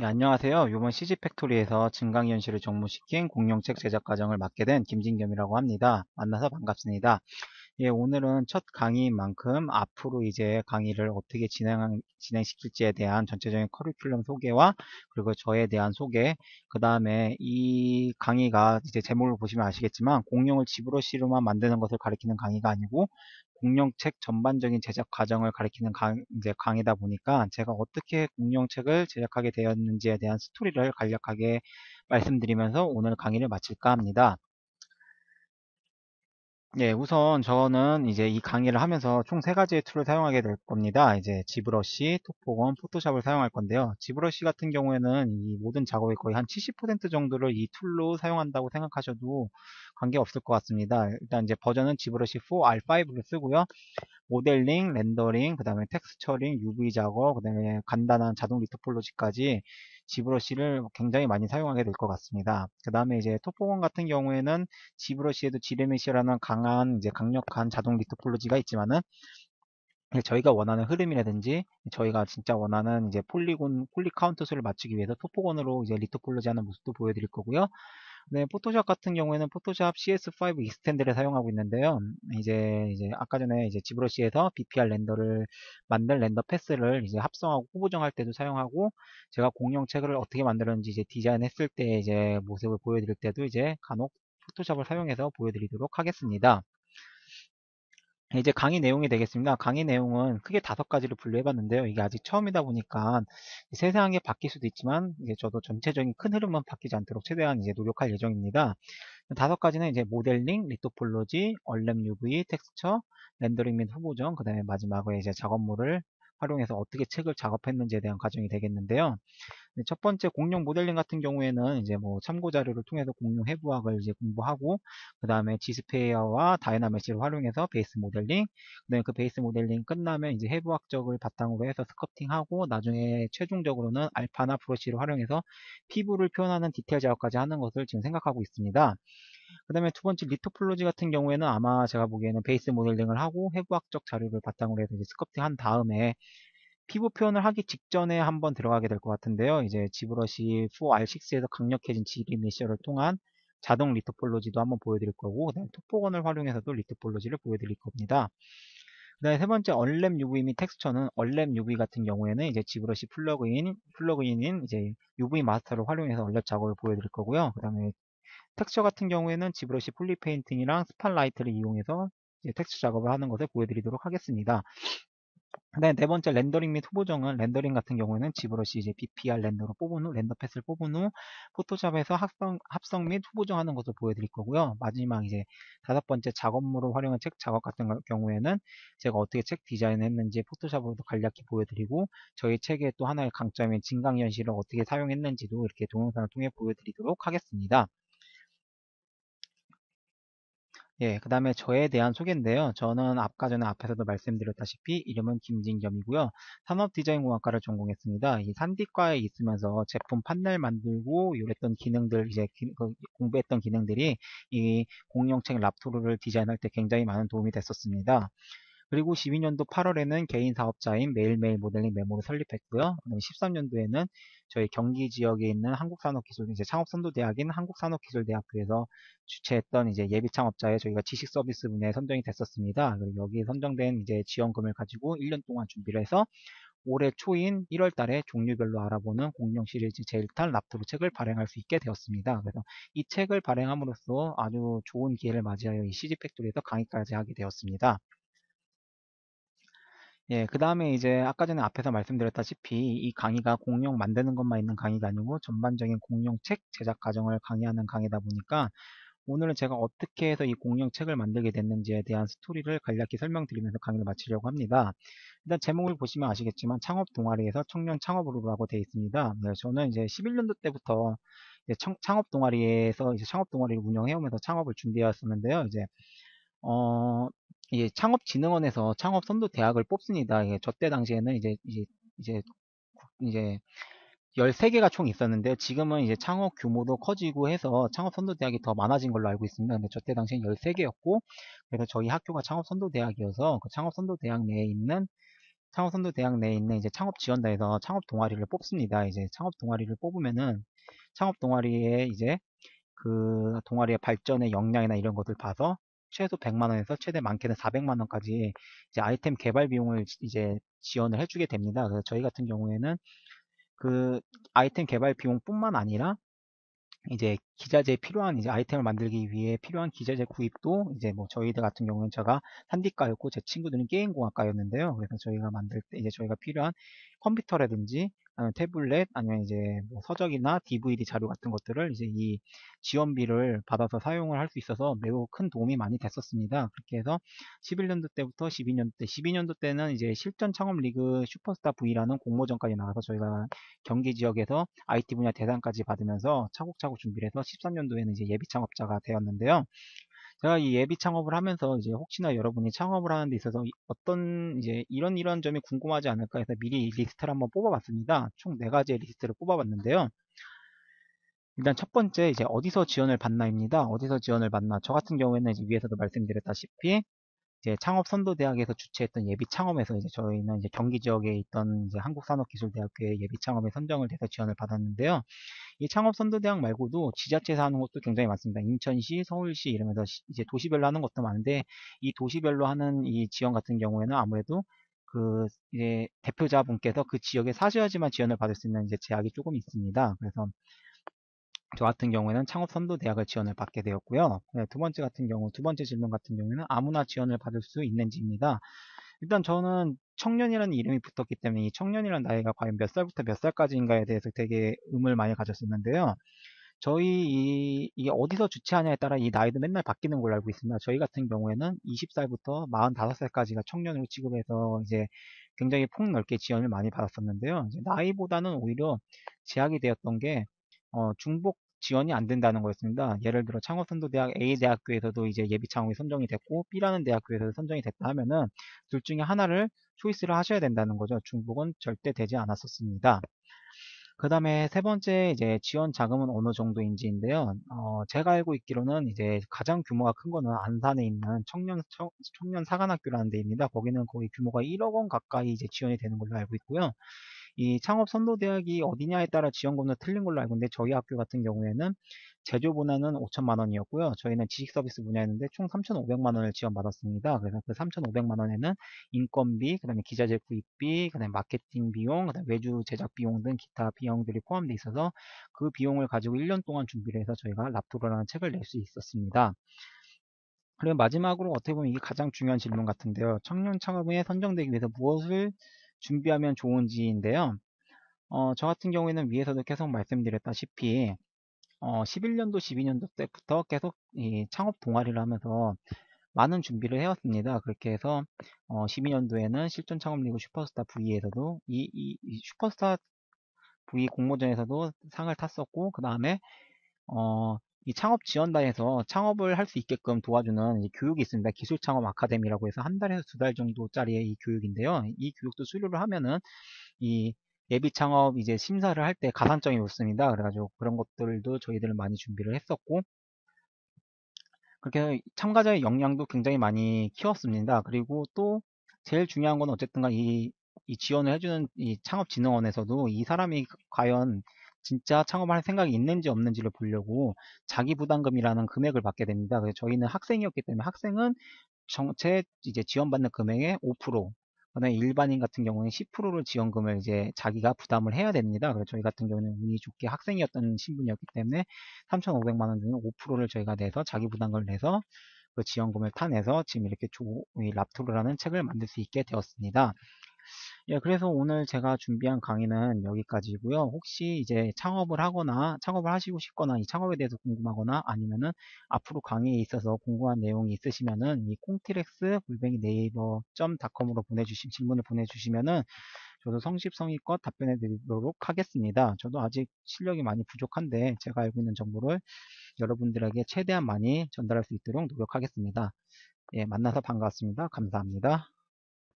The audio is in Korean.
예, 안녕하세요. 이번 CG팩토리에서 증강현실을 접목시킨 공룡책 제작 과정을 맡게 된 김진겸이라고 합니다. 만나서 반갑습니다. 예, 오늘은 첫 강의인 만큼 앞으로 이제 강의를 어떻게 진행시킬지에 대한 전체적인 커리큘럼 소개와 그리고 저에 대한 소개, 그 다음에 이 강의가 이제 제목을 보시면 아시겠지만 공룡을 지브러시로만 만드는 것을 가리키는 강의가 아니고 공룡책 전반적인 제작 과정을 가리키는 이제 강의다 보니까 제가 어떻게 공룡책을 제작하게 되었는지에 대한 스토리를 간략하게 말씀드리면서 오늘 강의를 마칠까 합니다. 예, 우선 저는 이제 이 강의를 하면서 총 세 가지의 툴을 사용하게 될 겁니다. 이제 지브러시, 톡보건, 포토샵을 사용할 건데요. 지브러시 같은 경우에는 이 모든 작업의 거의 한 70% 정도를 이 툴로 사용한다고 생각하셔도 관계없을 것 같습니다. 일단 이제 버전은 지브러시 4 R5를 쓰고요. 모델링, 렌더링, 그 다음에 텍스처링, UV 작업, 그 다음에 간단한 자동 리토폴로지까지 지브러시를 굉장히 많이 사용하게 될 것 같습니다. 그 다음에 이제 톱보건 같은 경우에는 지브러시에도 지레메시라는 강한 이제 강력한 자동 리토폴로지가 있지만은 저희가 원하는 흐름이라든지 저희가 진짜 원하는 이제 폴리 카운트 수를 맞추기 위해서 톱보건으로 이제 리토폴로지 하는 모습도 보여드릴 거고요. 네, 포토샵 같은 경우에는 포토샵 CS5 익스텐드를 사용하고 있는데요. 이제 아까 전에 이제 지브러시에서 BPR 렌더를 만든 렌더 패스를 이제 합성하고 후보정할 때도 사용하고 제가 공룡책을 어떻게 만들었는지 이제 디자인했을 때 이제 모습을 보여드릴 때도 이제 간혹 포토샵을 사용해서 보여드리도록 하겠습니다. 이제 강의 내용이 되겠습니다. 강의 내용은 크게 5가지로 분류해봤는데요. 이게 아직 처음이다 보니까 세세한 게 바뀔 수도 있지만 이제 저도 전체적인 큰 흐름은 바뀌지 않도록 최대한 이제 노력할 예정입니다. 5가지는 이제 모델링, 리토폴로지, 얼렘 UV, 텍스처, 렌더링 및 후보정, 그 다음에 마지막으로 이제 작업물을 활용해서 어떻게 책을 작업했는지에 대한 과정이 되겠는데요. 네, 첫 번째 공룡 모델링 같은 경우에는 이제 뭐 참고 자료를 통해서 공룡 해부학을 이제 공부하고 그 다음에 지스페어와 다이나메시를 활용해서 베이스 모델링, 그다음에 그 베이스 모델링 끝나면 이제 해부학적을 바탕으로 해서 스커팅하고 나중에 최종적으로는 알파나 브러쉬를 활용해서 피부를 표현하는 디테일 작업까지 하는 것을 지금 생각하고 있습니다. 그 다음에 두 번째 리토폴로지 같은 경우에는 아마 제가 보기에는 베이스 모델링을 하고 해부학적 자료를 바탕으로 해서 이제 스커팅 한 다음에 피부 표현을 하기 직전에 한번 들어가게 될 것 같은데요. 이제 지브러시 4R6에서 강력해진 지리 메셔를 통한 자동 리토폴로지도 한번 보여드릴 거고, 그다음에 톡보건을 활용해서도 리토폴로지를 보여드릴 겁니다. 그다음에 세 번째 얼렘 UV 및 텍스처는 얼렘 UV 같은 경우에는 이제 지브러시 플러그인인 이제 UV 마스터를 활용해서 얼랩 작업을 보여드릴 거고요. 그다음에 텍스처 같은 경우에는 지브러시 폴리 페인팅이랑 스팟라이트를 이용해서 이제 텍스처 작업을 하는 것을 보여드리도록 하겠습니다. 네, 네 번째 렌더링 및 후보정은 렌더링 같은 경우에는 지브러시 이제 BPR 렌더로 뽑은 후 렌더 패스를 뽑은 후 포토샵에서 합성 및 후보정하는 것을 보여드릴 거고요. 마지막 이제 5번째 작업물을 활용한 책 작업 같은 경우에는 제가 어떻게 책 디자인했는지 포토샵으로도 간략히 보여드리고 저희 책의 또 하나의 강점인 진강현실을 어떻게 사용했는지도 이렇게 동영상을 통해 보여드리도록 하겠습니다. 예, 그 다음에 저에 대한 소개인데요. 저는 아까 전에 앞에서도 말씀드렸다시피 이름은 김진겸이고요. 산업디자인공학과를 전공했습니다. 이 산디과에 있으면서 제품 판넬 만들고 이랬던 기능들, 이제 공부했던 기능들이 이 공룡책 랍토르를 디자인할 때 굉장히 많은 도움이 됐었습니다. 그리고 12년도 8월에는 개인 사업자인 매일매일 모델링 메모를 설립했고요. 그다음에 13년도에는 저희 경기 지역에 있는 한국산업기술, 이제 창업선도대학인 한국산업기술대학교에서 주최했던 이제 예비 창업자에 저희가 지식 서비스 분야에 선정이 됐었습니다. 그리고 여기에 선정된 이제 지원금을 가지고 1년 동안 준비를 해서 올해 초인 1월 달에 종류별로 알아보는 공룡 시리즈 제1탄 랍토르 책을 발행할 수 있게 되었습니다. 그래서 이 책을 발행함으로써 아주 좋은 기회를 맞이하여 이 CG 팩토리에서 강의까지 하게 되었습니다. 예, 그 다음에 이제 아까 전에 앞에서 말씀드렸다시피 이 강의가 공룡 만드는 것만 있는 강의가 아니고 전반적인 공룡 책 제작 과정을 강의하는 강의다 보니까 오늘은 제가 어떻게 해서 이 공룡 책을 만들게 됐는지에 대한 스토리를 간략히 설명드리면서 강의를 마치려고 합니다. 일단 제목을 보시면 아시겠지만 창업 동아리에서 청년 창업으로라고 되어 있습니다. 네, 저는 이제 11년도 때부터 이제 창업 동아리에서 이제 창업 동아리를 운영해오면서 창업을 준비해왔었는데요. 어, 이제 창업진흥원에서 창업선도대학을 뽑습니다. 예, 저때 당시에는 이제, 이제 13개가 총 있었는데요. 지금은 이제 창업 규모도 커지고 해서 창업선도대학이 더 많아진 걸로 알고 있습니다. 근데 저때 당시엔 13개였고, 그래서 저희 학교가 창업선도대학이어서 그 창업선도대학 내에 있는 창업선도대학 내에 있는 이제 창업지원단에서 창업 동아리를 뽑습니다. 이제 창업 동아리를 뽑으면은 창업 동아리에 이제 그 동아리의 발전의 역량이나 이런 것들 봐서 최소 100만 원에서 최대 많게는 400만 원까지 이제 아이템 개발 비용을 이제 지원을 해주게 됩니다. 그래서 저희 같은 경우에는 그 아이템 개발 비용뿐만 아니라 이제 기자재에 필요한 이제 아이템을 만들기 위해 필요한 기자재 구입도 이제 뭐 저희들 같은 경우는 제가 한디과였고 제 친구들은 게임공학과였는데요. 그래서 저희가 만들 때 이제 저희가 필요한 컴퓨터라든지 아니면 태블릿 아니면 이제 뭐 서적이나 DVD 자료 같은 것들을 이제 이 지원비를 받아서 사용을 할 수 있어서 매우 큰 도움이 많이 됐었습니다. 그렇게 해서 11년도 때부터 12년도 때, 12년도 때는 이제 실전 창업 리그 슈퍼스타 V라는 공모전까지 나가서 저희가 경기 지역에서 IT 분야 대상까지 받으면서 차곡차곡 준비를 해서 13년도에는 이제 예비 창업자가 되었는데요. 제가 이 예비 창업을 하면서 이제 혹시나 여러분이 창업을 하는 데 있어서 어떤 이제 이런 점이 궁금하지 않을까 해서 미리 이 리스트를 한번 뽑아봤습니다. 총 4가지의 리스트를 뽑아봤는데요. 일단 첫 번째 이제 어디서 지원을 받나입니다. 어디서 지원을 받나. 저 같은 경우에는 이제 위에서도 말씀드렸다시피 이제 창업선도대학에서 주최했던 예비 창업에서 이제 저희는 이제 경기 지역에 있던 이제 한국산업기술대학교의 예비 창업에 선정을 돼서 지원을 받았는데요. 이 창업선도대학 말고도 지자체에서 하는 것도 굉장히 많습니다. 인천시, 서울시 이러면서 이제 도시별로 하는 것도 많은데 이 도시별로 하는 이 지원 같은 경우에는 아무래도 그 이제 대표자분께서 그 지역에 사셔야지만 지원을 받을 수 있는 이제 제약이 조금 있습니다. 그래서 저 같은 경우에는 창업선도대학을 지원을 받게 되었고요. 네, 두 번째 질문 같은 경우에는 아무나 지원을 받을 수 있는지입니다. 일단 저는 청년이라는 이름이 붙었기 때문에 이 청년이라는 나이가 과연 몇 살부터 몇 살까지인가에 대해서 되게 의문을 많이 가졌었는데요. 이게 어디서 주최하냐에 따라 이 나이도 맨날 바뀌는 걸로 알고 있습니다. 저희 같은 경우에는 20살부터 45살까지가 청년으로 취급해서 이제 굉장히 폭넓게 지원을 많이 받았었는데요. 이제 나이보다는 오히려 제약이 되었던 게 중복 지원이 안 된다는 거였습니다. 예를 들어 창업선도대학 A 대학교에서도 이제 예비 창업이 선정이 됐고 B라는 대학교에서 선정이 됐다 하면은 둘 중에 하나를 초이스를 하셔야 된다는 거죠. 중복은 절대 되지 않았었습니다. 그 다음에 세 번째 이제 지원 자금은 어느 정도인지인데요. 제가 알고 있기로는 이제 가장 규모가 큰 거는 안산에 있는 청년 사관학교라는 데입니다. 거기는 거의 규모가 1억 원 가까이 이제 지원이 되는 걸로 알고 있고요. 이 창업선도대학이 어디냐에 따라 지원금도 틀린 걸로 알고 있는데 저희 학교 같은 경우에는 제조 분야는 5천만 원이었고요. 저희는 지식 서비스 분야였는데 총 3,500만 원을 지원받았습니다. 그래서 그 3,500만 원에는 인건비, 그다음에 기자재 구입비, 그다음에 마케팅 비용, 그다음에 외주 제작 비용 등 기타 비용들이 포함되어 있어서 그 비용을 가지고 1년 동안 준비를 해서 저희가 랍토르라는 책을 낼 수 있었습니다. 그리고 마지막으로 어떻게 보면 이게 가장 중요한 질문 같은데요. 청년 창업에 선정되기 위해서 무엇을 준비하면 좋은지인데요. 저 같은 경우에는 위에서도 계속 말씀드렸다시피 11년도, 12년도 때부터 계속 이 창업 동아리를 하면서 많은 준비를 해왔습니다. 그렇게 해서 12년도에는 실전 창업 리그 슈퍼스타 V에서도 이 슈퍼스타 V 공모전에서도 상을 탔었고 그 다음에 이 창업 지원단에서 창업을 할 수 있게끔 도와주는 이 교육이 있습니다. 기술 창업 아카데미라고 해서 한 달에서 2달 정도짜리의 이 교육인데요. 이 교육도 수료를 하면은 이 예비 창업 이제 심사를 할 때 가산점이 붙습니다. 그래가지고 그런 것들도 저희들은 많이 준비를 했었고 그렇게 참가자의 역량도 굉장히 많이 키웠습니다. 그리고 또 제일 중요한 건 어쨌든 이 지원을 해주는 이 창업진흥원에서도 이 사람이 과연 진짜 창업할 생각이 있는지 없는지를 보려고 자기 부담금이라는 금액을 받게 됩니다. 그래서 저희는 학생이었기 때문에 학생은 정책 이제 지원받는 금액의 5%, 그다음에 일반인 같은 경우는 10%를 지원금을 이제 자기가 부담을 해야 됩니다. 그래서 저희 같은 경우는 운이 좋게 학생이었던 신분이었기 때문에 3,500만 원 중에 5%를 저희가 내서 자기 부담금을 내서 그 지원금을 타내서 지금 이렇게 이 랍토르라는 책을 만들 수 있게 되었습니다. 예, 그래서 오늘 제가 준비한 강의는 여기까지고요. 혹시 이제 창업을 하시고 싶거나 이 창업에 대해서 궁금하거나 아니면은 앞으로 강의에 있어서 궁금한 내용이 있으시면은 이 콩티렉스 골뱅이 네이버.com으로 질문을 보내주시면은 저도 성실성의껏 답변해 드리도록 하겠습니다. 저도 아직 실력이 많이 부족한데 제가 알고 있는 정보를 여러분들에게 최대한 많이 전달할 수 있도록 노력하겠습니다. 예, 만나서 반가웠습니다. 감사합니다.